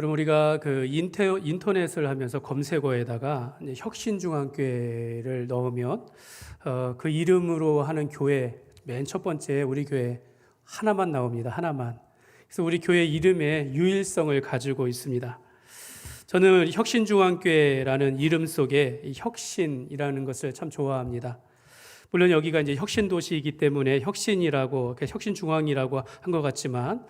그럼 우리가 그 인터넷을 하면서 검색어에다가 이제 혁신중앙교회를 넣으면 그 이름으로 하는 교회 맨 첫 번째 우리 교회 하나만 나옵니다. 하나만. 그래서 우리 교회 이름의 유일성을 가지고 있습니다. 저는 혁신중앙교회라는 이름 속에 이 혁신이라는 것을 참 좋아합니다. 물론 여기가 이제 혁신도시이기 때문에 혁신이라고, 혁신중앙이라고 한 것 같지만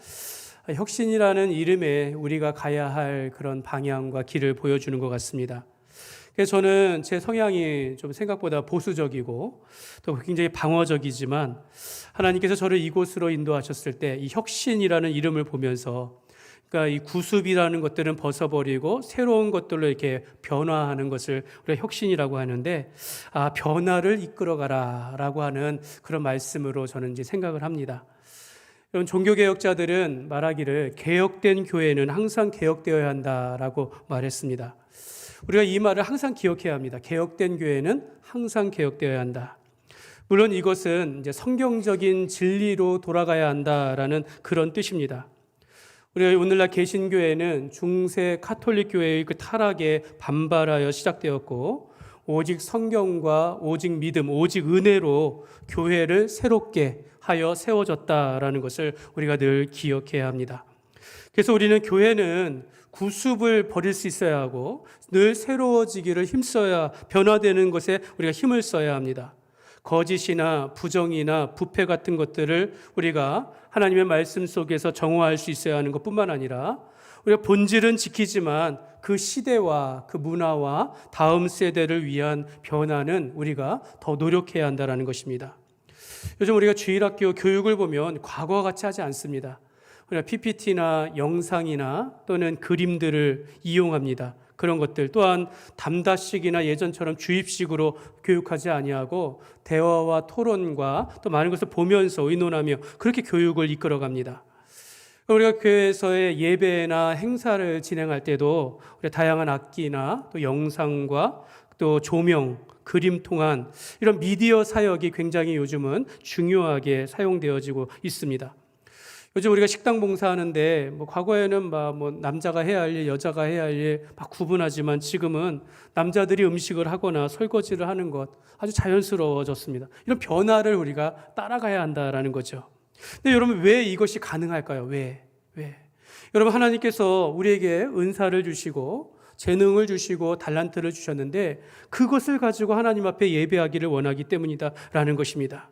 혁신이라는 이름에 우리가 가야 할 그런 방향과 길을 보여주는 것 같습니다. 그래서 저는 제 성향이 좀 생각보다 보수적이고 또 굉장히 방어적이지만 하나님께서 저를 이곳으로 인도하셨을 때 이 혁신이라는 이름을 보면서 그러니까 이 구습이라는 것들은 벗어버리고 새로운 것들로 이렇게 변화하는 것을 우리가 혁신이라고 하는데 변화를 이끌어가라라고 하는 그런 말씀으로 저는 이제 생각을 합니다. 여러분, 종교개혁자들은 말하기를 개혁된 교회는 항상 개혁되어야 한다라고 말했습니다. 우리가 이 말을 항상 기억해야 합니다. 개혁된 교회는 항상 개혁되어야 한다. 물론 이것은 이제 성경적인 진리로 돌아가야 한다라는 그런 뜻입니다. 우리가 오늘날 개신교회는 중세 카톨릭 교회의 그 타락에 반발하여 시작되었고 오직 성경과 오직 믿음, 오직 은혜로 교회를 새롭게 하여 세워졌다라는 것을 우리가 늘 기억해야 합니다. 그래서 우리는 교회는 구습을 버릴 수 있어야 하고 늘 새로워지기를 힘써야 변화되는 것에 우리가 힘을 써야 합니다. 거짓이나 부정이나 부패 같은 것들을 우리가 하나님의 말씀 속에서 정화할 수 있어야 하는 것뿐만 아니라 우리가 본질은 지키지만 그 시대와 그 문화와 다음 세대를 위한 변화는 우리가 더 노력해야 한다는 것입니다. 요즘 우리가 주일학교 교육을 보면 과거와 같이 하지 않습니다. 우리가 PPT나 영상이나 또는 그림들을 이용합니다. 그런 것들 또한 담다식이나 예전처럼 주입식으로 교육하지 아니하고 대화와 토론과 또 많은 것을 보면서 의논하며 그렇게 교육을 이끌어갑니다. 우리가 교회에서의 예배나 행사를 진행할 때도 우리가 다양한 악기나 또 영상과 또 조명, 그림 통한 이런 미디어 사역이 굉장히 요즘은 중요하게 사용되어지고 있습니다. 요즘 우리가 식당 봉사하는데 과거에는 남자가 해야 할 일, 여자가 해야 할 일 막 구분하지만 지금은 남자들이 음식을 하거나 설거지를 하는 것 아주 자연스러워졌습니다. 이런 변화를 우리가 따라가야 한다라는 거죠. 근데 여러분, 왜 이것이 가능할까요? 왜? 여러분, 하나님께서 우리에게 은사를 주시고 재능을 주시고 달란트를 주셨는데 그것을 가지고 하나님 앞에 예배하기를 원하기 때문이다라는 것입니다.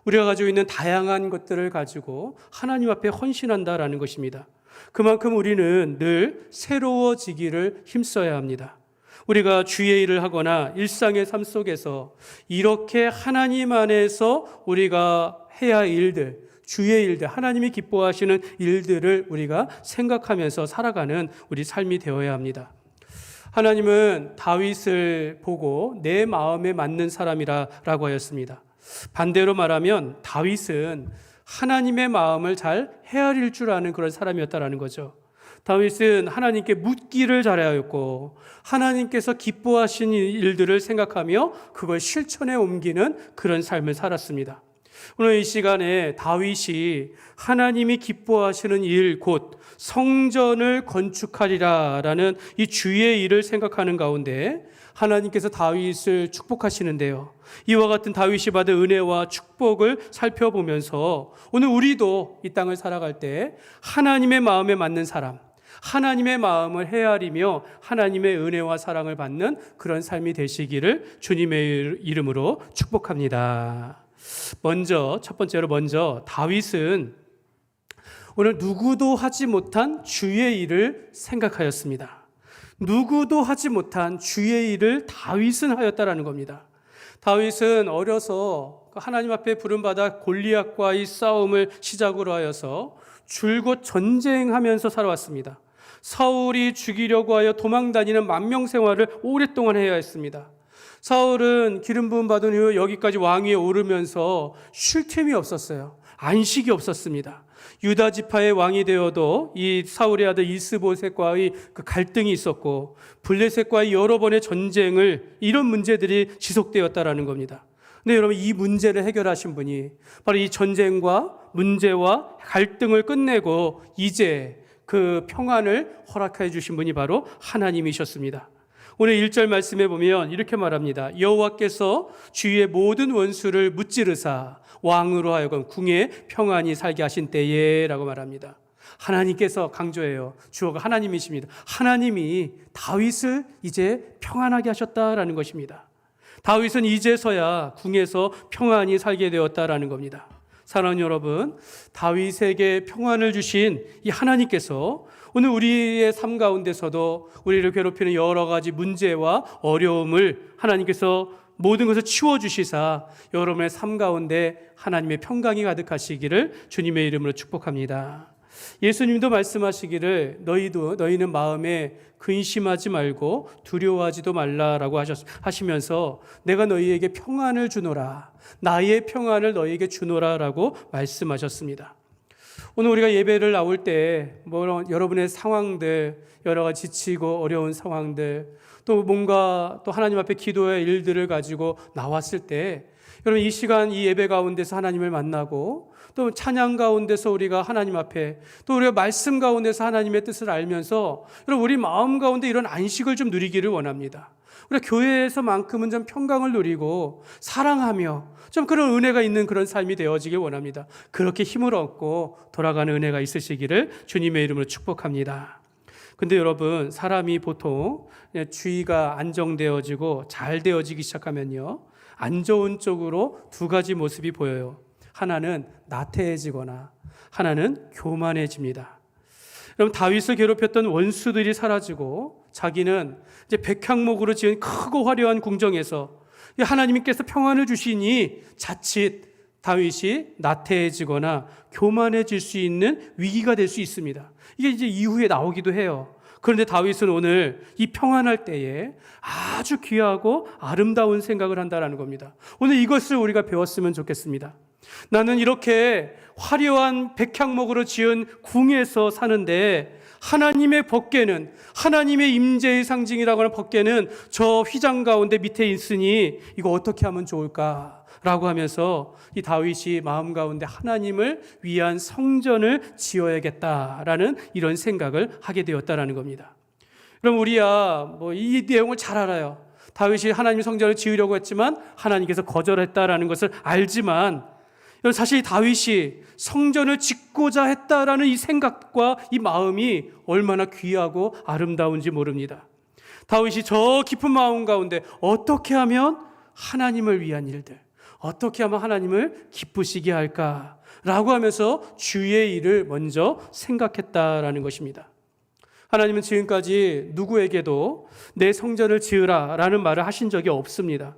우리가 가지고 있는 다양한 것들을 가지고 하나님 앞에 헌신한다라는 것입니다. 그만큼 우리는 늘 새로워지기를 힘써야 합니다. 우리가 주의 일을 하거나 일상의 삶 속에서 이렇게 하나님 안에서 우리가 해야 할 일들, 주의 일들, 하나님이 기뻐하시는 일들을 우리가 생각하면서 살아가는 우리 삶이 되어야 합니다. 하나님은 다윗을 보고 내 마음에 맞는 사람이라고 하였습니다. 반대로 말하면 다윗은 하나님의 마음을 잘 헤아릴 줄 아는 그런 사람이었다라는 거죠. 다윗은 하나님께 묻기를 잘하였고 하나님께서 기뻐하신 일들을 생각하며 그걸 실천에 옮기는 그런 삶을 살았습니다. 오늘 이 시간에 다윗이 하나님이 기뻐하시는 일, 곧 성전을 건축하리라라는 이 주의 일을 생각하는 가운데 하나님께서 다윗을 축복하시는데요. 이와 같은 다윗이 받은 은혜와 축복을 살펴보면서 오늘 우리도 이 땅을 살아갈 때 하나님의 마음에 맞는 사람, 하나님의 마음을 헤아리며 하나님의 은혜와 사랑을 받는 그런 삶이 되시기를 주님의 이름으로 축복합니다. 첫 번째로 다윗은 오늘 누구도 하지 못한 주의 일을 생각하였습니다. 누구도 하지 못한 주의 일을 다윗은 하였다라는 겁니다. 다윗은 어려서 하나님 앞에 부름받아 골리앗과의 싸움을 시작으로 하여서 줄곧 전쟁하면서 살아왔습니다. 사울이 죽이려고 하여 도망다니는 만명 생활을 오랫동안 해야 했습니다. 사울은 기름 부음 받은 이후 여기까지 왕위에 오르면서 쉴 틈이 없었어요. 안식이 없었습니다. 유다 지파의 왕이 되어도 이 사울의 아들 이스보셋과의 그 갈등이 있었고 블레셋과의 여러 번의 전쟁을 이런 문제들이 지속되었다라는 겁니다. 근데 여러분, 이 문제를 해결하신 분이 바로 이 전쟁과 문제와 갈등을 끝내고 이제 그 평안을 허락해 주신 분이 바로 하나님이셨습니다. 오늘 1절 말씀에 보면 이렇게 말합니다. 여호와께서 주위의 모든 원수를 무찌르사 왕으로 하여금 궁에 평안히 살게 하신 때에 라고 말합니다. 하나님께서 강조해요. 주어가 하나님이십니다. 하나님이 다윗을 이제 평안하게 하셨다라는 것입니다. 다윗은 이제서야 궁에서 평안히 살게 되었다라는 겁니다. 사랑하는 여러분, 다윗에게 평안을 주신 이 하나님께서 오늘 우리의 삶 가운데서도 우리를 괴롭히는 여러 가지 문제와 어려움을 하나님께서 모든 것을 치워주시사 여러분의 삶 가운데 하나님의 평강이 가득하시기를 주님의 이름으로 축복합니다. 예수님도 말씀하시기를 너희는 마음에 근심하지 말고 두려워하지도 말라라고 하시면서 내가 너희에게 평안을 주노라, 나의 평안을 너희에게 주노라라고 말씀하셨습니다. 오늘 우리가 예배를 나올 때 여러분의 상황들, 여러 가지 지치고 어려운 상황들, 또 뭔가 또 하나님 앞에 기도의 일들을 가지고 나왔을 때 여러분 이 시간 이 예배 가운데서 하나님을 만나고 또 찬양 가운데서 우리가 하나님 앞에 또 우리가 말씀 가운데서 하나님의 뜻을 알면서 여러분 우리 마음 가운데 이런 안식을 좀 누리기를 원합니다. 우리가 교회에서만큼은 좀 평강을 누리고 사랑하며 좀 그런 은혜가 있는 그런 삶이 되어지길 원합니다. 그렇게 힘을 얻고 돌아가는 은혜가 있으시기를 주님의 이름으로 축복합니다. 근데 여러분 사람이 보통 주의가 안정되어지고 잘 되어지기 시작하면요 안 좋은 쪽으로 두 가지 모습이 보여요. 하나는 나태해지거나 하나는 교만해집니다. 여러분 다윗을 괴롭혔던 원수들이 사라지고 자기는 이제 백향목으로 지은 크고 화려한 궁정에서 하나님께서 평안을 주시니 자칫 다윗이 나태해지거나 교만해질 수 있는 위기가 될 수 있습니다. 이게 이제 이후에 나오기도 해요. 그런데 다윗은 오늘 이 평안할 때에 아주 귀하고 아름다운 생각을 한다는 겁니다. 오늘 이것을 우리가 배웠으면 좋겠습니다. 나는 이렇게 화려한 백향목으로 지은 궁에서 사는데 하나님의 법궤는, 하나님의 임재의 상징이라고 하는 법궤는 저 휘장 가운데 밑에 있으니 이거 어떻게 하면 좋을까? 라고 하면서 이 다윗이 마음 가운데 하나님을 위한 성전을 지어야겠다라는 이런 생각을 하게 되었다라는 겁니다. 그럼 우리야 이 내용을 잘 알아요. 다윗이 하나님의 성전을 지으려고 했지만 하나님께서 거절했다라는 것을 알지만 사실 다윗이 성전을 짓고자 했다라는 이 생각과 이 마음이 얼마나 귀하고 아름다운지 모릅니다. 다윗이 저 깊은 마음 가운데 어떻게 하면 하나님을 위한 일들, 어떻게 하면 하나님을 기쁘시게 할까라고 하면서 주의 일을 먼저 생각했다라는 것입니다. 하나님은 지금까지 누구에게도 내 성전을 지으라라는 말을 하신 적이 없습니다.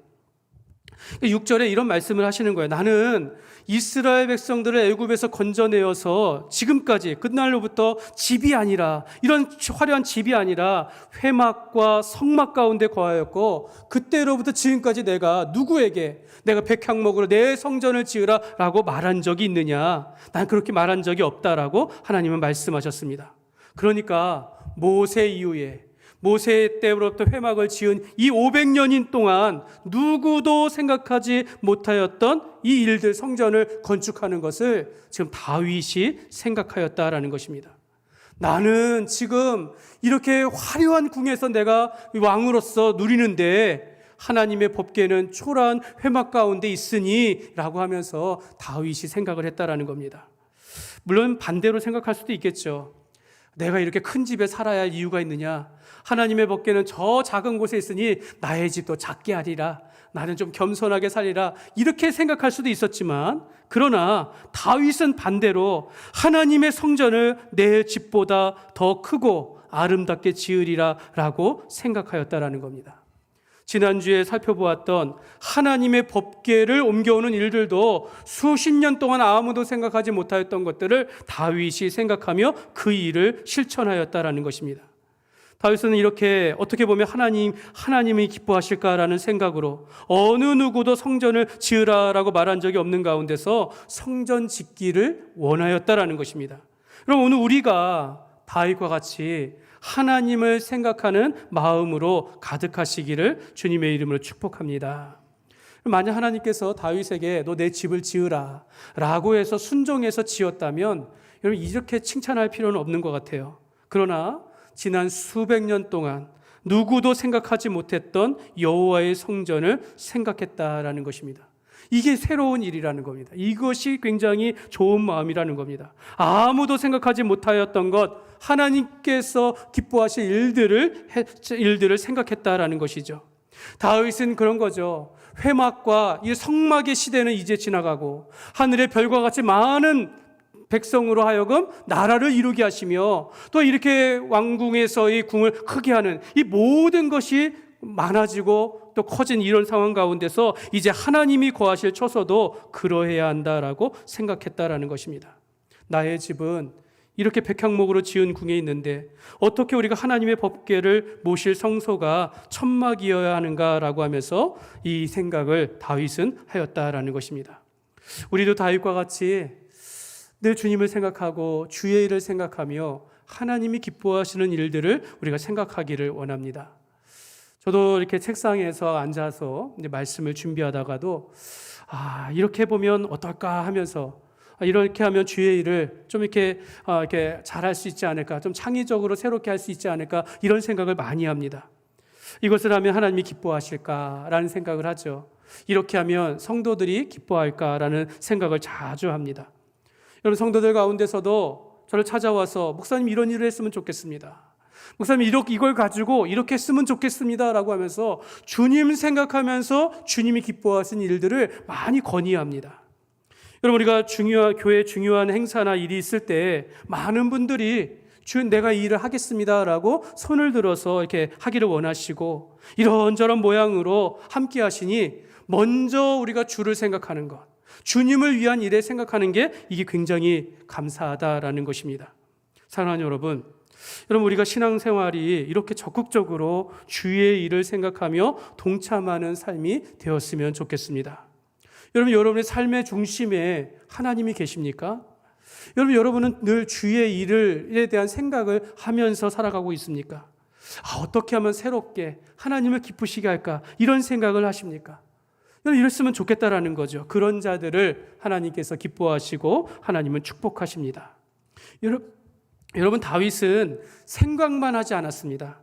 6절에 이런 말씀을 하시는 거예요. 나는 이스라엘 백성들을 애굽에서 건져내어서 지금까지 그날로부터 집이 아니라 이런 화려한 집이 아니라 회막과 성막 가운데 거하였고 그때로부터 지금까지 내가 누구에게 내가 백향목으로 내 성전을 지으라라고 말한 적이 있느냐? 난 그렇게 말한 적이 없다라고 하나님은 말씀하셨습니다. 그러니까 모세 이후에 모세 때로부터 회막을 지은 이 500년인 동안 누구도 생각하지 못하였던 이 일들, 성전을 건축하는 것을 지금 다윗이 생각하였다라는 것입니다. 나는 지금 이렇게 화려한 궁에서 내가 왕으로서 누리는데 하나님의 법궤는 초라한 회막 가운데 있으니 라고 하면서 다윗이 생각을 했다라는 겁니다. 물론 반대로 생각할 수도 있겠죠. 내가 이렇게 큰 집에 살아야 할 이유가 있느냐? 하나님의 법궤는 저 작은 곳에 있으니 나의 집도 작게 하리라. 나는 좀 겸손하게 살리라. 이렇게 생각할 수도 있었지만 그러나 다윗은 반대로 하나님의 성전을 내 집보다 더 크고 아름답게 지으리라 라고 생각하였다라는 겁니다. 지난주에 살펴보았던 하나님의 법궤를 옮겨오는 일들도 수십 년 동안 아무도 생각하지 못하였던 것들을 다윗이 생각하며 그 일을 실천하였다라는 것입니다. 다윗은 이렇게 어떻게 보면 하나님이 기뻐하실까라는 생각으로 어느 누구도 성전을 지으라라고 말한 적이 없는 가운데서 성전 짓기를 원하였다라는 것입니다. 그럼 오늘 우리가 다윗과 같이 하나님을 생각하는 마음으로 가득하시기를 주님의 이름으로 축복합니다. 만약 하나님께서 다윗에게 너 내 집을 지으라 라고 해서 순종해서 지었다면 여러분 이렇게 칭찬할 필요는 없는 것 같아요. 그러나 지난 수백 년 동안 누구도 생각하지 못했던 여호와의 성전을 생각했다라는 것입니다. 이게 새로운 일이라는 겁니다. 이것이 굉장히 좋은 마음이라는 겁니다. 아무도 생각하지 못하였던 것, 하나님께서 기뻐하실 일들을 생각했다라는 것이죠. 다윗은 그런 거죠. 회막과 이 성막의 시대는 이제 지나가고 하늘의 별과 같이 많은 백성으로 하여금 나라를 이루게 하시며 또 이렇게 왕궁에서의 궁을 크게 하는 이 모든 것이 많아지고 또 커진 이런 상황 가운데서 이제 하나님이 거하실 처소도 그러해야 한다라고 생각했다라는 것입니다. 나의 집은 이렇게 백향목으로 지은 궁에 있는데 어떻게 우리가 하나님의 법궤를 모실 성소가 천막이어야 하는가라고 하면서 이 생각을 다윗은 하였다라는 것입니다. 우리도 다윗과 같이 늘 주님을 생각하고 주의 일을 생각하며 하나님이 기뻐하시는 일들을 우리가 생각하기를 원합니다. 저도 이렇게 책상에서 앉아서 말씀을 준비하다가도 이렇게 보면 어떨까 하면서 이렇게 하면 주의 일을 좀 이렇게 잘할 수 있지 않을까, 좀 창의적으로 새롭게 할 수 있지 않을까, 이런 생각을 많이 합니다. 이것을 하면 하나님이 기뻐하실까라는 생각을 하죠. 이렇게 하면 성도들이 기뻐할까라는 생각을 자주 합니다. 여러분, 성도들 가운데서도 저를 찾아와서 목사님 이런 일을 했으면 좋겠습니다, 목사님 이걸 가지고 이렇게 했으면 좋겠습니다 라고 하면서 주님 생각하면서 주님이 기뻐하신 일들을 많이 건의합니다. 여러분, 우리가 교회에 중요한 행사나 일이 있을 때 많은 분들이 내가 이 일을 하겠습니다 라고 손을 들어서 이렇게 하기를 원하시고 이런저런 모양으로 함께 하시니 먼저 우리가 주를 생각하는 것, 주님을 위한 일에 생각하는 게 이게 굉장히 감사하다라는 것입니다. 사랑하는 여러분, 우리가 신앙생활이 이렇게 적극적으로 주의 일을 생각하며 동참하는 삶이 되었으면 좋겠습니다. 여러분의 삶의 중심에 하나님이 계십니까? 여러분은 늘 주의 일에 대한 생각을 하면서 살아가고 있습니까? 어떻게 하면 새롭게 하나님을 기쁘시게 할까, 이런 생각을 하십니까? 이랬으면 좋겠다라는 거죠. 그런 자들을 하나님께서 기뻐하시고 하나님은 축복하십니다. 여러분, 다윗은 생각만 하지 않았습니다.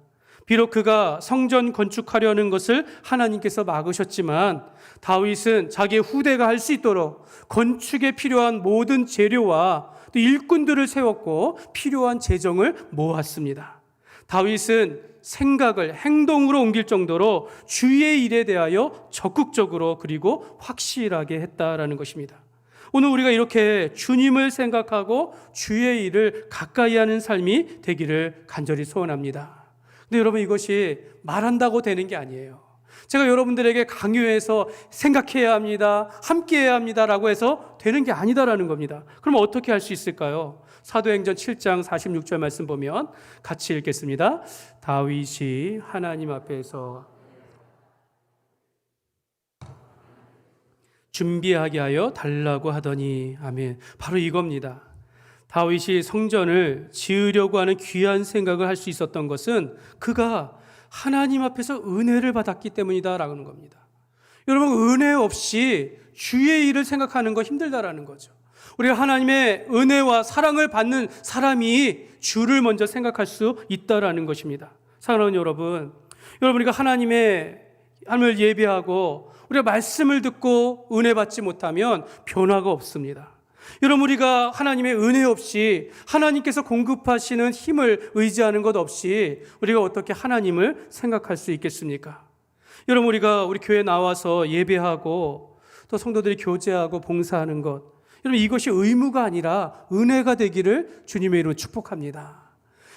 비록 그가 성전 건축하려는 것을 하나님께서 막으셨지만 다윗은 자기의 후대가 할 수 있도록 건축에 필요한 모든 재료와 또 일꾼들을 세웠고 필요한 재정을 모았습니다. 다윗은 생각을 행동으로 옮길 정도로 주의 일에 대하여 적극적으로 그리고 확실하게 했다라는 것입니다. 오늘 우리가 이렇게 주님을 생각하고 주의 일을 가까이 하는 삶이 되기를 간절히 소원합니다. 근데 여러분, 이것이 말한다고 되는 게 아니에요. 제가 여러분들에게 강요해서 생각해야 합니다, 함께해야 합니다라고 해서 되는 게 아니다라는 겁니다. 그럼 어떻게 할 수 있을까요? 사도행전 7장 46절 말씀 보면 같이 읽겠습니다. 다윗이 하나님 앞에서 준비하게 하여 달라고 하더니, 아멘. 바로 이겁니다. 다윗이 성전을 지으려고 하는 귀한 생각을 할 수 있었던 것은 그가 하나님 앞에서 은혜를 받았기 때문이다라는 겁니다. 여러분, 은혜 없이 주의 일을 생각하는 거 힘들다라는 거죠. 우리가 하나님의 은혜와 사랑을 받는 사람이 주를 먼저 생각할 수 있다라는 것입니다. 사랑하는 여러분, 우리가 하나님을 예배하고 우리가 말씀을 듣고 은혜 받지 못하면 변화가 없습니다. 여러분, 우리가 하나님의 은혜 없이 하나님께서 공급하시는 힘을 의지하는 것 없이 우리가 어떻게 하나님을 생각할 수 있겠습니까? 여러분, 우리가 우리 교회에 나와서 예배하고 또 성도들이 교제하고 봉사하는 것, 여러분, 이것이 의무가 아니라 은혜가 되기를 주님의 이름으로 축복합니다.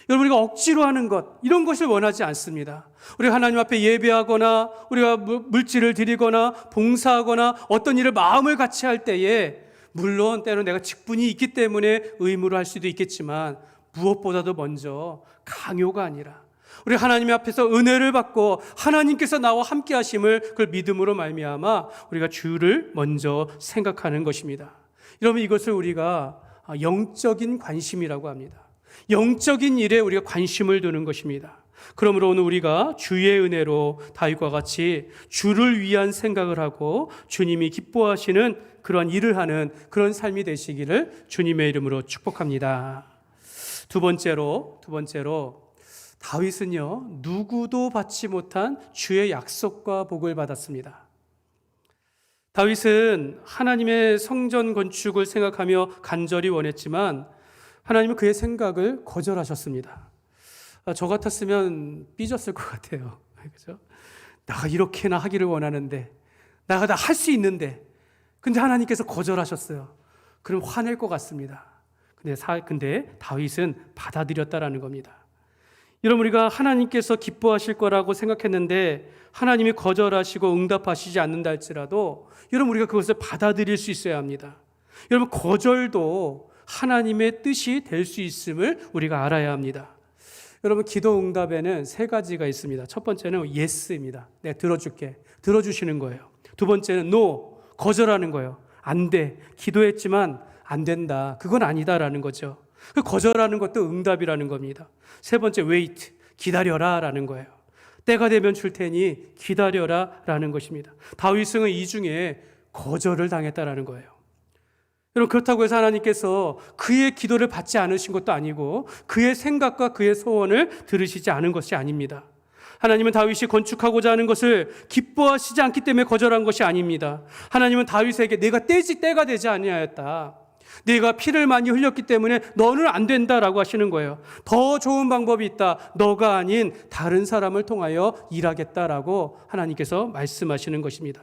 여러분, 우리가 억지로 하는 것, 이런 것을 원하지 않습니다. 우리가 하나님 앞에 예배하거나 우리가 물질을 드리거나 봉사하거나 어떤 일을 마음을 같이 할 때에 물론 때로 내가 직분이 있기 때문에 의무로 할 수도 있겠지만 무엇보다도 먼저 강요가 아니라 우리 하나님 앞에서 은혜를 받고 하나님께서 나와 함께 하심을 그걸 믿음으로 말미암아 우리가 주를 먼저 생각하는 것입니다. 여러분, 이것을 우리가 영적인 관심이라고 합니다. 영적인 일에 우리가 관심을 두는 것입니다. 그러므로 오늘 우리가 주의 은혜로 다윗과 같이 주를 위한 생각을 하고 주님이 기뻐하시는 그런 일을 하는 그런 삶이 되시기를 주님의 이름으로 축복합니다. 두 번째로 다윗은요, 누구도 받지 못한 주의 약속과 복을 받았습니다. 다윗은 하나님의 성전 건축을 생각하며 간절히 원했지만 하나님은 그의 생각을 거절하셨습니다. 저 같았으면 삐졌을 것 같아요. 그죠? 내가 이렇게나 하기를 원하는데, 내가 다 할 수 있는데, 근데 하나님께서 거절하셨어요. 그럼 화낼 것 같습니다. 근데 다윗은 받아들였다라는 겁니다. 여러분, 우리가 하나님께서 기뻐하실 거라고 생각했는데 하나님이 거절하시고 응답하시지 않는다 할지라도 여러분, 우리가 그것을 받아들일 수 있어야 합니다. 여러분, 거절도 하나님의 뜻이 될 수 있음을 우리가 알아야 합니다. 여러분, 기도 응답에는 세 가지가 있습니다. 첫 번째는 yes입니다. 내가 들어줄게. 들어주시는 거예요. 두 번째는 no, 거절하는 거예요. 안 돼. 기도했지만 안 된다. 그건 아니다라는 거죠. 그 거절하는 것도 응답이라는 겁니다. 세 번째 wait, 기다려라 라는 거예요. 때가 되면 줄 테니 기다려라 라는 것입니다. 다윗은 이 중에 거절을 당했다라는 거예요. 여러분, 그렇다고 해서 하나님께서 그의 기도를 받지 않으신 것도 아니고 그의 생각과 그의 소원을 들으시지 않은 것이 아닙니다. 하나님은 다윗이 건축하고자 하는 것을 기뻐하시지 않기 때문에 거절한 것이 아닙니다. 하나님은 다윗에게 내가 때가 되지 아니하였다. 네가 피를 많이 흘렸기 때문에 너는 안 된다라고 하시는 거예요. 더 좋은 방법이 있다. 너가 아닌 다른 사람을 통하여 일하겠다라고 하나님께서 말씀하시는 것입니다.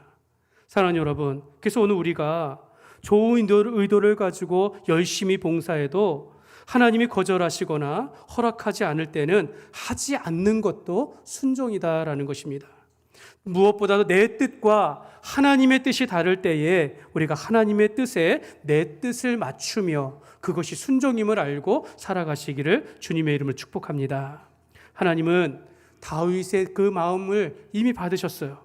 사랑하는 여러분, 그래서 오늘 우리가 좋은 의도를 가지고 열심히 봉사해도 하나님이 거절하시거나 허락하지 않을 때는 하지 않는 것도 순종이다라는 것입니다. 무엇보다도 내 뜻과 하나님의 뜻이 다를 때에 우리가 하나님의 뜻에 내 뜻을 맞추며 그것이 순종임을 알고 살아가시기를 주님의 이름으로 축복합니다. 하나님은 다윗의 그 마음을 이미 받으셨어요.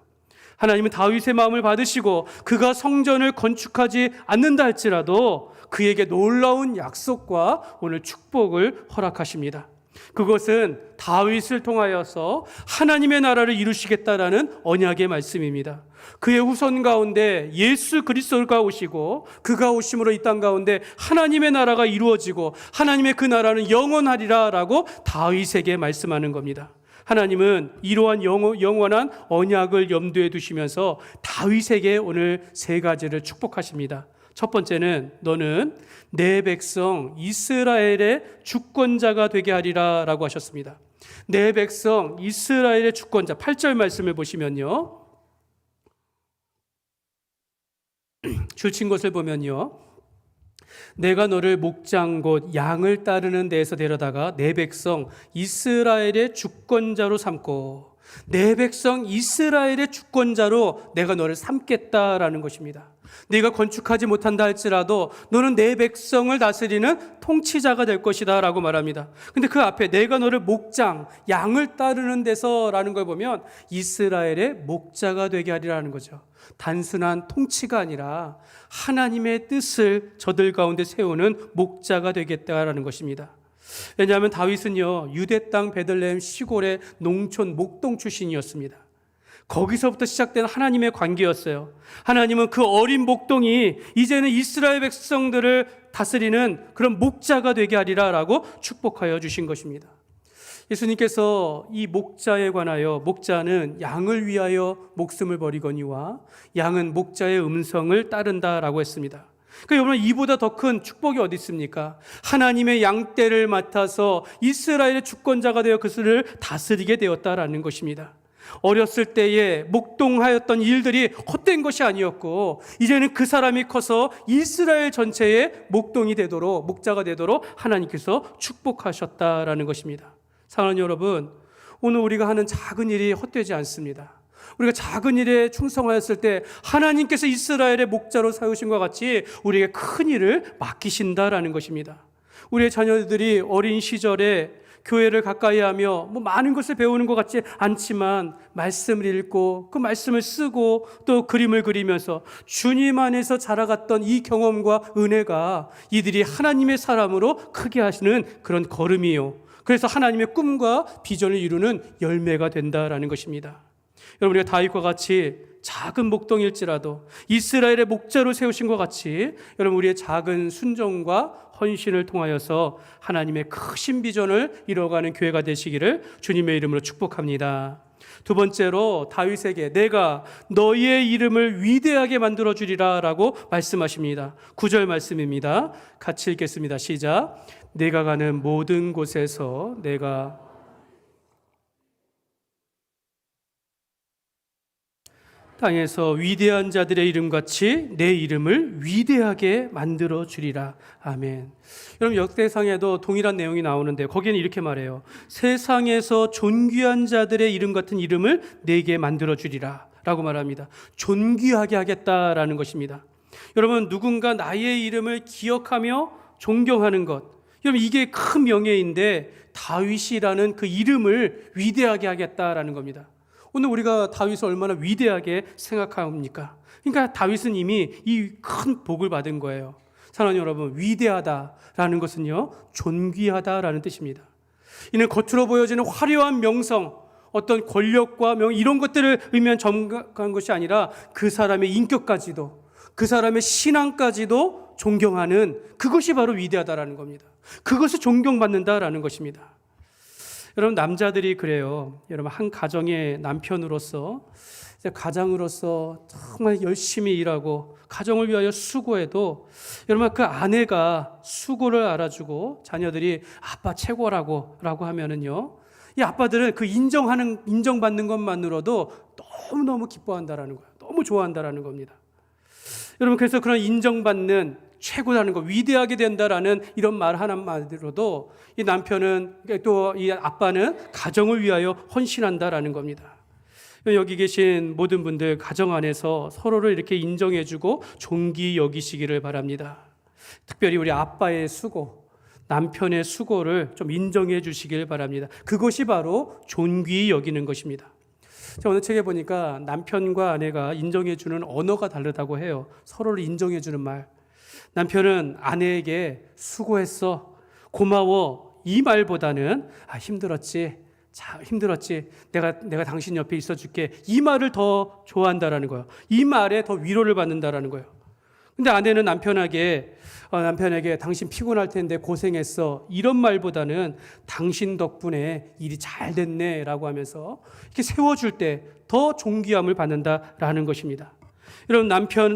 하나님은 다윗의 마음을 받으시고 그가 성전을 건축하지 않는다 할지라도 그에게 놀라운 약속과 오늘 축복을 허락하십니다. 그것은 다윗을 통하여서 하나님의 나라를 이루시겠다라는 언약의 말씀입니다. 그의 후손 가운데 예수 그리스도가 오시고 그가 오심으로 이 땅 가운데 하나님의 나라가 이루어지고 하나님의 그 나라는 영원하리라 라고 다윗에게 말씀하는 겁니다. 하나님은 이러한 영원한 언약을 염두에 두시면서 다윗에게 오늘 세 가지를 축복하십니다. 첫 번째는 너는 내 백성 이스라엘의 주권자가 되게 하리라 라고 하셨습니다. 내 백성 이스라엘의 주권자. 8절 말씀을 보시면요, 줄친 것을 보면요, 내가 너를 목장 곧 양을 따르는 데에서 데려다가 내 백성 이스라엘의 주권자로 삼고 내 백성 이스라엘의 주권자로 내가 너를 삼겠다라는 것입니다. 네가 건축하지 못한다 할지라도 너는 내 백성을 다스리는 통치자가 될 것이다 라고 말합니다. 근데 그 앞에 내가 너를 목장, 양을 따르는 데서라는 걸 보면 이스라엘의 목자가 되게 하리라는 거죠. 단순한 통치가 아니라 하나님의 뜻을 저들 가운데 세우는 목자가 되겠다라는 것입니다. 왜냐하면 다윗은요, 유대 땅 베들레헴 시골의 농촌 목동 출신이었습니다. 거기서부터 시작된 하나님의 관계였어요. 하나님은 그 어린 목동이 이제는 이스라엘 백성들을 다스리는 그런 목자가 되게 하리라 라고 축복하여 주신 것입니다. 예수님께서 이 목자에 관하여 목자는 양을 위하여 목숨을 버리거니와 양은 목자의 음성을 따른다라고 했습니다. 그러니까 여러분, 이보다 더 큰 축복이 어디 있습니까? 하나님의 양떼를 맡아서 이스라엘의 주권자가 되어 그들을 다스리게 되었다라는 것입니다. 어렸을 때에 목동하였던 일들이 헛된 것이 아니었고 이제는 그 사람이 커서 이스라엘 전체의 목동이 되도록, 목자가 되도록 하나님께서 축복하셨다라는 것입니다. 사랑하는 여러분, 오늘 우리가 하는 작은 일이 헛되지 않습니다. 우리가 작은 일에 충성하였을 때 하나님께서 이스라엘의 목자로 세우신 것 같이 우리에게 큰 일을 맡기신다라는 것입니다. 우리의 자녀들이 어린 시절에 교회를 가까이 하며 많은 것을 배우는 것 같지 않지만 말씀을 읽고 그 말씀을 쓰고 또 그림을 그리면서 주님 안에서 자라갔던 이 경험과 은혜가 이들이 하나님의 사람으로 크게 하시는 그런 걸음이요, 그래서 하나님의 꿈과 비전을 이루는 열매가 된다라는 것입니다. 여러분, 우리가 다윗과 같이 작은 목동일지라도 이스라엘의 목자로 세우신 것 같이 여러분, 우리의 작은 순종과 헌신을 통하여서 하나님의 크신 비전을 이뤄가는 교회가 되시기를 주님의 이름으로 축복합니다. 두 번째로 다윗에게 내가 너희의 이름을 위대하게 만들어 주리라 라고 말씀하십니다. 9절 말씀입니다. 같이 읽겠습니다. 시작. 내가 가는 모든 곳에서 내가 땅에서 위대한 자들의 이름같이 내 이름을 위대하게 만들어 주리라. 아멘. 여러분, 역대상에도 동일한 내용이 나오는데 거기는 이렇게 말해요. 세상에서 존귀한 자들의 이름 같은 이름을 내게 만들어 주리라 라고 말합니다. 존귀하게 하겠다라는 것입니다. 여러분, 누군가 나의 이름을 기억하며 존경하는 것, 여러분, 이게 큰 명예인데 다윗이라는 그 이름을 위대하게 하겠다라는 겁니다. 오늘 우리가 다윗을 얼마나 위대하게 생각합니까? 그러니까 다윗은 이미 이 큰 복을 받은 거예요. 사랑하는 여러분, 위대하다라는 것은요, 존귀하다라는 뜻입니다. 이는 겉으로 보여지는 화려한 명성, 어떤 권력과 명, 이런 것들을 의미한 점각한 것이 아니라 그 사람의 인격까지도, 그 사람의 신앙까지도 존경하는, 그것이 바로 위대하다라는 겁니다. 그것을 존경받는다라는 것입니다. 여러분, 남자들이 그래요. 여러분, 한 가정의 남편으로서, 가장으로서 정말 열심히 일하고 가정을 위하여 수고해도 여러분, 그 아내가 수고를 알아주고 자녀들이 아빠 최고라고 하면은요, 이 아빠들은 그 인정받는 것만으로도 너무너무 기뻐한다라는 거예요. 너무 좋아한다라는 겁니다. 여러분, 그래서 그런 인정받는, 최고라는 거, 위대하게 된다라는 이런 말 하나만으로도 이 남편은, 또 이 아빠는 가정을 위하여 헌신한다라는 겁니다. 여기 계신 모든 분들 가정 안에서 서로를 이렇게 인정해주고 존귀 여기시기를 바랍니다. 특별히 우리 아빠의 수고, 남편의 수고를 좀 인정해 주시길 바랍니다. 그것이 바로 존귀 여기는 것입니다. 제가 오늘 책에 보니까 남편과 아내가 인정해 주는 언어가 다르다고 해요. 서로를 인정해 주는 말. 남편은 아내에게 수고했어, 고마워, 이 말보다는 힘들었지, 참 힘들었지, 내가 당신 옆에 있어 줄게, 이 말을 더 좋아한다라는 거예요. 이 말에 더 위로를 받는다라는 거예요. 근데 아내는 남편에게 당신 피곤할 텐데 고생했어, 이런 말보다는 당신 덕분에 일이 잘 됐네 라고 하면서 이렇게 세워줄 때 더 존귀함을 받는다라는 것입니다. 여러분,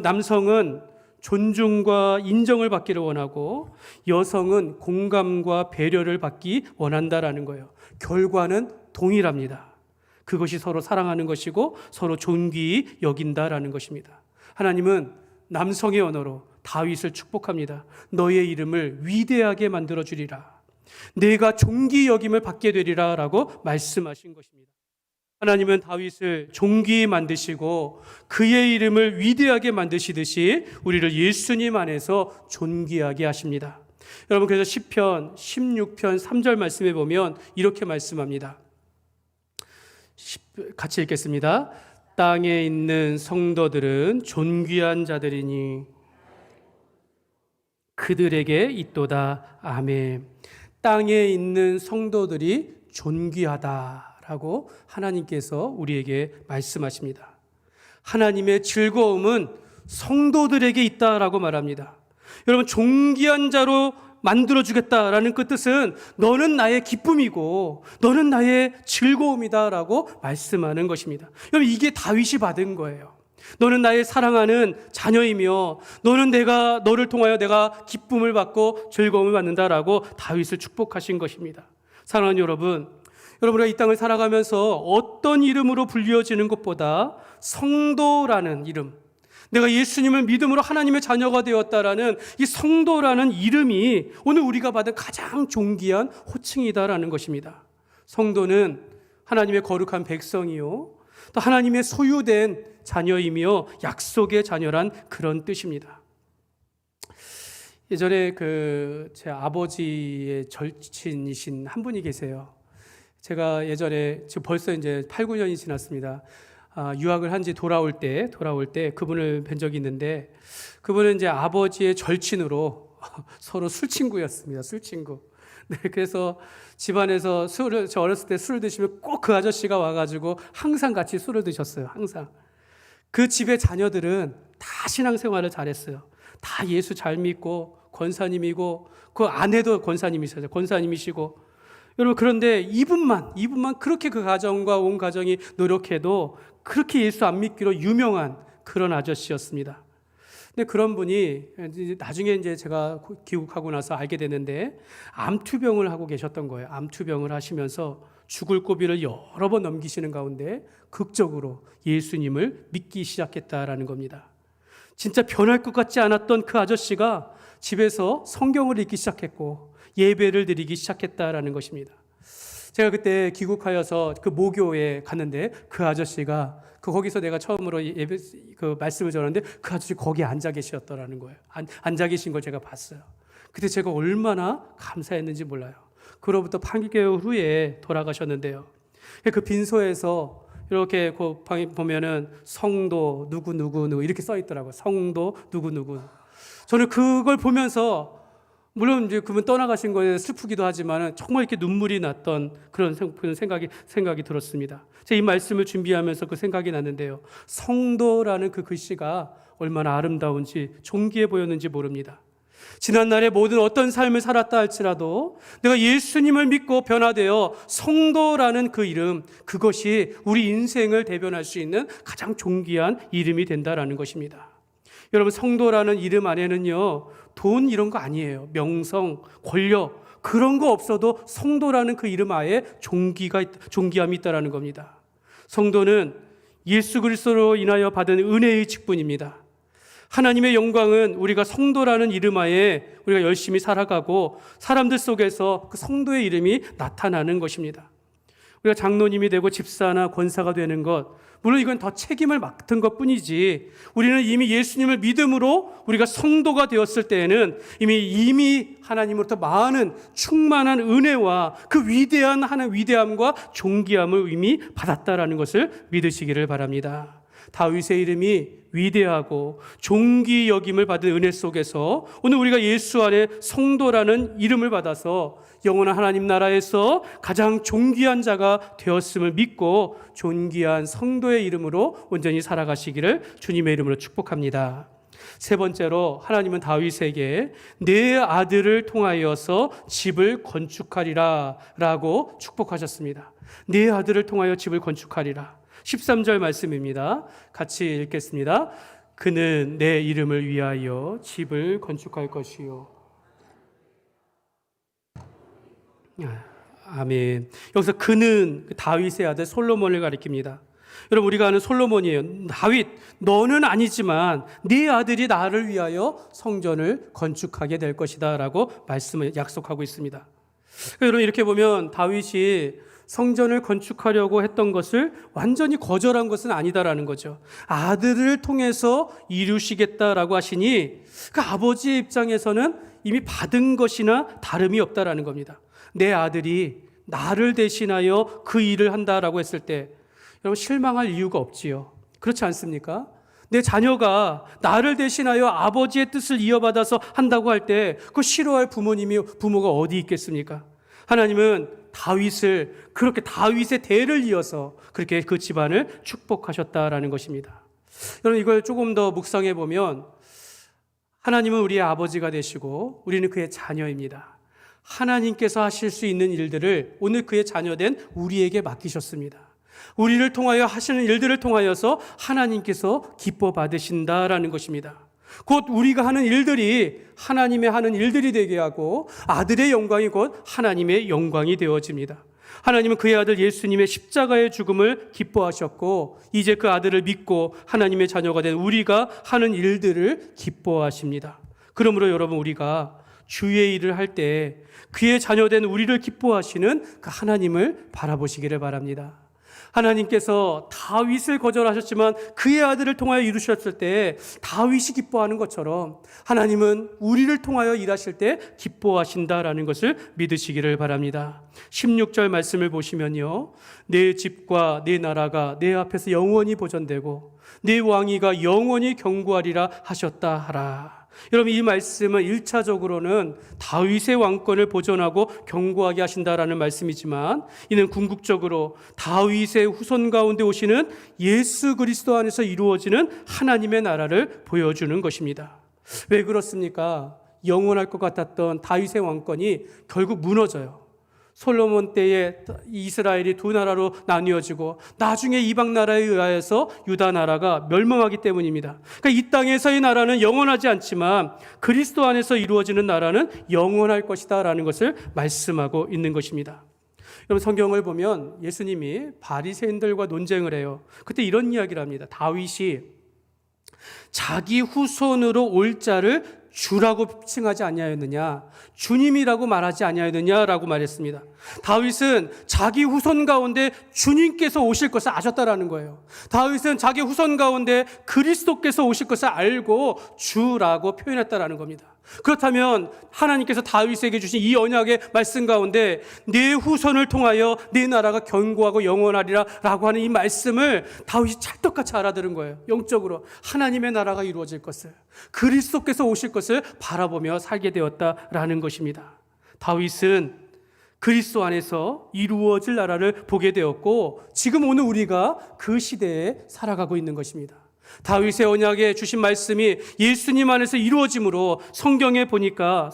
남성은 존중과 인정을 받기를 원하고 여성은 공감과 배려를 받기 원한다라는 거예요. 결과는 동일합니다. 그것이 서로 사랑하는 것이고 서로 존귀히 여긴다라는 것입니다. 하나님은 남성의 언어로 다윗을 축복합니다. 너의 이름을 위대하게 만들어 주리라, 내가 존귀 여김을 받게 되리라 라고 말씀하신 것입니다. 하나님은 다윗을 존귀히 만드시고 그의 이름을 위대하게 만드시듯이 우리를 예수님 안에서 존귀하게 하십니다. 여러분, 그래서 시편 16편 3절 말씀에 보면 이렇게 말씀합니다. 같이 읽겠습니다. 땅에 있는 성도들은 존귀한 자들이니 그들에게 있도다. 아멘. 땅에 있는 성도들이 존귀하다라고 하나님께서 우리에게 말씀하십니다. 하나님의 즐거움은 성도들에게 있다라고 말합니다. 여러분, 존귀한 자로 만들어주겠다라는 그 뜻은 너는 나의 기쁨이고 너는 나의 즐거움이다라고 말씀하는 것입니다. 여러분, 이게 다윗이 받은 거예요. 너는 나의 사랑하는 자녀이며 너를 통하여 내가 기쁨을 받고 즐거움을 받는다라고 다윗을 축복하신 것입니다. 사랑하는 여러분, 우리가 이 땅을 살아가면서 어떤 이름으로 불리어지는 것보다 성도라는 이름, 내가 예수님을 믿음으로 하나님의 자녀가 되었다라는 이 성도라는 이름이 오늘 우리가 받은 가장 존귀한 호칭이다라는 것입니다. 성도는 하나님의 거룩한 백성이요, 또 하나님의 소유된 자녀이며 약속의 자녀란 그런 뜻입니다. 예전에 제 아버지의 절친이신 한 분이 계세요. 제가 예전에 지금 벌써 이제 8, 9년이 지났습니다. 유학을 한 지 돌아올 때 그분을 뵌 적이 있는데, 그분은 이제 아버지의 절친으로 서로 술친구였습니다. 술친구. 네, 그래서 집안에서 저 어렸을 때 술을 드시면 꼭 그 아저씨가 와가지고 항상 같이 술을 드셨어요. 항상. 그 집의 자녀들은 다 신앙생활을 잘했어요. 다 예수 잘 믿고 권사님이고 그 아내도 권사님이세요. 권사님이시고 여러분, 그런데 이분만 그렇게 그 가정과 온 가정이 노력해도 그렇게 예수 안 믿기로 유명한 그런 아저씨였습니다. 근데 그런 분이 나중에 이제 제가 귀국하고 나서 알게 됐는데 암투병을 하고 계셨던 거예요. 암투병을 하시면서 죽을 고비를 여러 번 넘기시는 가운데 극적으로 예수님을 믿기 시작했다라는 겁니다. 진짜 변할 것 같지 않았던 그 아저씨가 집에서 성경을 읽기 시작했고 예배를 드리기 시작했다라는 것입니다. 제가 그때 귀국하여서 그 모교에 갔는데 그 아저씨가 거기서 내가 처음으로 예배 그 말씀을 전하는데 그 아저씨 거기 앉아 계셨더라는 거예요. 앉아 계신 걸 제가 봤어요. 그때 제가 얼마나 감사했는지 몰라요. 그로부터 8개월 후에 돌아가셨는데요. 그 빈소에서 이렇게 그 방에 보면은 성도 누구 이렇게 써 있더라고요. 성도 누구. 저는 그걸 보면서 물론 이제 그분 떠나가신 거에 슬프기도 하지만 정말 이렇게 눈물이 났던 그런 생각이 들었습니다. 제가 이 말씀을 준비하면서 그 생각이 났는데요. 성도라는 그 글씨가 얼마나 아름다운지 존귀해 보였는지 모릅니다. 지난날에 모든 어떤 삶을 살았다 할지라도 내가 예수님을 믿고 변화되어 성도라는 그 이름, 그것이 우리 인생을 대변할 수 있는 가장 존귀한 이름이 된다라는 것입니다. 여러분, 성도라는 이름 안에는요, 돈 이런 거 아니에요. 명성, 권력 그런 거 없어도 성도라는 그 이름 아에 존귀함이 있다라는 겁니다. 성도는 예수 그리스도로 인하여 받은 은혜의 직분입니다. 하나님의 영광은 우리가 성도라는 이름 하에 우리가 열심히 살아가고 사람들 속에서 그 성도의 이름이 나타나는 것입니다. 우리가 장로님이 되고 집사나 권사가 되는 것, 물론 이건 더 책임을 맡은 것 뿐이지, 우리는 이미 예수님을 믿음으로 우리가 성도가 되었을 때에는 이미 하나님으로부터 많은 충만한 은혜와 그 위대한 하나님의 위대함과 존귀함을 이미 받았다라는 것을 믿으시기를 바랍니다. 다윗의 이름이 위대하고 존귀 여김을 받은 은혜 속에서 오늘 우리가 예수 안에 성도라는 이름을 받아서 영원한 하나님 나라에서 가장 존귀한 자가 되었음을 믿고 존귀한 성도의 이름으로 온전히 살아가시기를 주님의 이름으로 축복합니다. 세 번째로, 하나님은 다윗에게 내 아들을 통하여서 집을 건축하리라 라고 축복하셨습니다. 내 아들을 통하여 집을 건축하리라. 13절 말씀입니다. 같이 읽겠습니다. 그는 내 이름을 위하여 집을 건축할 것이요. 아멘. 여기서 그는 다윗의 아들 솔로몬을 가리킵니다. 여러분, 우리가 아는 솔로몬이에요. 다윗, 너는 아니지만 네 아들이 나를 위하여 성전을 건축하게 될 것이다 라고 말씀을 약속하고 있습니다. 여러분, 이렇게 보면 다윗이 성전을 건축하려고 했던 것을 완전히 거절한 것은 아니다라는 거죠. 아들을 통해서 이루시겠다라고 하시니 그 아버지의 입장에서는 이미 받은 것이나 다름이 없다라는 겁니다. 내 아들이 나를 대신하여 그 일을 한다라고 했을 때 여러분, 실망할 이유가 없지요. 그렇지 않습니까? 내 자녀가 나를 대신하여 아버지의 뜻을 이어받아서 한다고 할 때 그 싫어할 부모가 어디 있겠습니까? 하나님은 다윗을 그렇게 다윗의 대를 이어서 그렇게 그 집안을 축복하셨다라는 것입니다. 여러분, 이걸 조금 더 묵상해 보면 하나님은 우리의 아버지가 되시고 우리는 그의 자녀입니다. 하나님께서 하실 수 있는 일들을 오늘 그의 자녀된 우리에게 맡기셨습니다. 우리를 통하여 하시는 일들을 통하여서 하나님께서 기뻐 받으신다라는 것입니다. 곧 우리가 하는 일들이 하나님의 하는 일들이 되게 하고 아들의 영광이 곧 하나님의 영광이 되어집니다. 하나님은 그의 아들 예수님의 십자가의 죽음을 기뻐하셨고 이제 그 아들을 믿고 하나님의 자녀가 된 우리가 하는 일들을 기뻐하십니다. 그러므로 여러분, 우리가 주의 일을 할 때 그의 자녀된 우리를 기뻐하시는 그 하나님을 바라보시기를 바랍니다. 하나님께서 다윗을 거절하셨지만 그의 아들을 통하여 이루셨을 때 다윗이 기뻐하는 것처럼 하나님은 우리를 통하여 일하실 때 기뻐하신다라는 것을 믿으시기를 바랍니다. 16절 말씀을 보시면요, 내 집과 내 나라가 내 앞에서 영원히 보존되고 내 왕위가 영원히 경고하리라 하셨다 하라. 여러분, 이 말씀은 1차적으로는 다윗의 왕권을 보존하고 경고하게 하신다라는 말씀이지만 이는 궁극적으로 다윗의 후손 가운데 오시는 예수 그리스도 안에서 이루어지는 하나님의 나라를 보여주는 것입니다. 왜 그렇습니까? 영원할 것 같았던 다윗의 왕권이 결국 무너져요. 솔로몬 때에 이스라엘이 두 나라로 나뉘어지고 나중에 이방 나라에 의하여서 유다 나라가 멸망하기 때문입니다. 그러니까 이 땅에서의 나라는 영원하지 않지만 그리스도 안에서 이루어지는 나라는 영원할 것이다 라는 것을 말씀하고 있는 것입니다. 여러분, 성경을 보면 예수님이 바리새인들과 논쟁을 해요. 그때 이런 이야기를 합니다. 다윗이 자기 후손으로 올 자를 주라고 칭하지 아니하였느냐, 주님이라고 말하지 아니하였느냐라고 말했습니다. 다윗은 자기 후손 가운데 주님께서 오실 것을 아셨다라는 거예요. 다윗은 자기 후손 가운데 그리스도께서 오실 것을 알고 주라고 표현했다라는 겁니다. 그렇다면 하나님께서 다윗에게 주신 이 언약의 말씀 가운데 내 후손을 통하여 내 나라가 견고하고 영원하리라 라고 하는 이 말씀을 다윗이 찰떡같이 알아들은 거예요. 영적으로 하나님의 나라가 이루어질 것을, 그리스도께서 오실 것을 바라보며 살게 되었다라는 것입니다. 다윗은 그리스도 안에서 이루어질 나라를 보게 되었고 지금 오늘 우리가 그 시대에 살아가고 있는 것입니다. 다윗의 언약에 주신 말씀이 예수님 안에서 이루어짐으로 성경에 보니까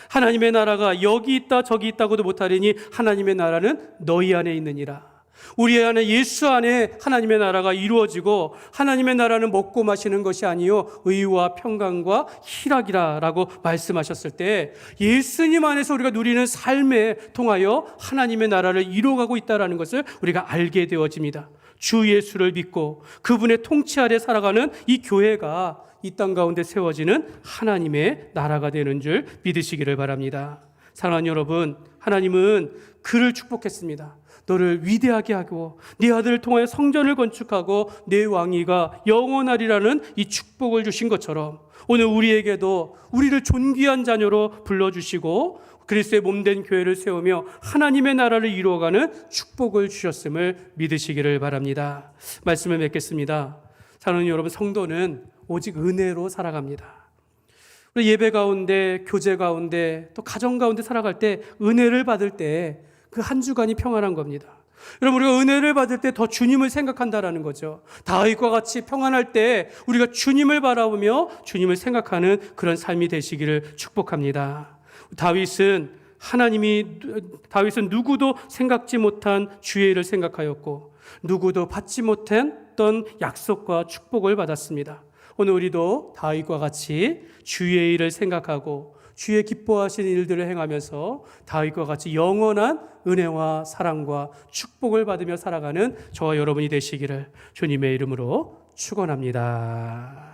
하나님의 나라가 여기 있다 저기 있다고도 못하리니 하나님의 나라는 너희 안에 있느니라. 우리 안에 예수 안에 하나님의 나라가 이루어지고 하나님의 나라는 먹고 마시는 것이 아니요 의와 평강과 희락이라 라고 말씀하셨을 때 예수님 안에서 우리가 누리는 삶에 통하여 하나님의 나라를 이루어가고 있다는 것을 우리가 알게 되어집니다. 주 예수를 믿고 그분의 통치 아래 살아가는 이 교회가 이 땅 가운데 세워지는 하나님의 나라가 되는 줄 믿으시기를 바랍니다. 사랑하는 여러분, 하나님은 그를 축복했습니다. 너를 위대하게 하고 네 아들을 통하여 성전을 건축하고 내 왕위가 영원하리라는 이 축복을 주신 것처럼 오늘 우리에게도 우리를 존귀한 자녀로 불러주시고 그리스도의 몸된 교회를 세우며 하나님의 나라를 이루어가는 축복을 주셨음을 믿으시기를 바랍니다. 말씀을 맺겠습니다. 사랑하는 여러분, 성도는 오직 은혜로 살아갑니다. 우리 예배 가운데, 교제 가운데, 또 가정 가운데 살아갈 때 은혜를 받을 때 그 한 주간이 평안한 겁니다. 여러분, 우리가 은혜를 받을 때 더 주님을 생각한다라는 거죠. 다윗과 같이 평안할 때 우리가 주님을 바라보며 주님을 생각하는 그런 삶이 되시기를 축복합니다. 다윗은 누구도 생각지 못한 주의 일을 생각하였고 누구도 받지 못했던 약속과 축복을 받았습니다. 오늘 우리도 다윗과 같이 주의 일을 생각하고 주의 기뻐하시는 일들을 행하면서 다윗과 같이 영원한 은혜와 사랑과 축복을 받으며 살아가는 저와 여러분이 되시기를 주님의 이름으로 축원합니다.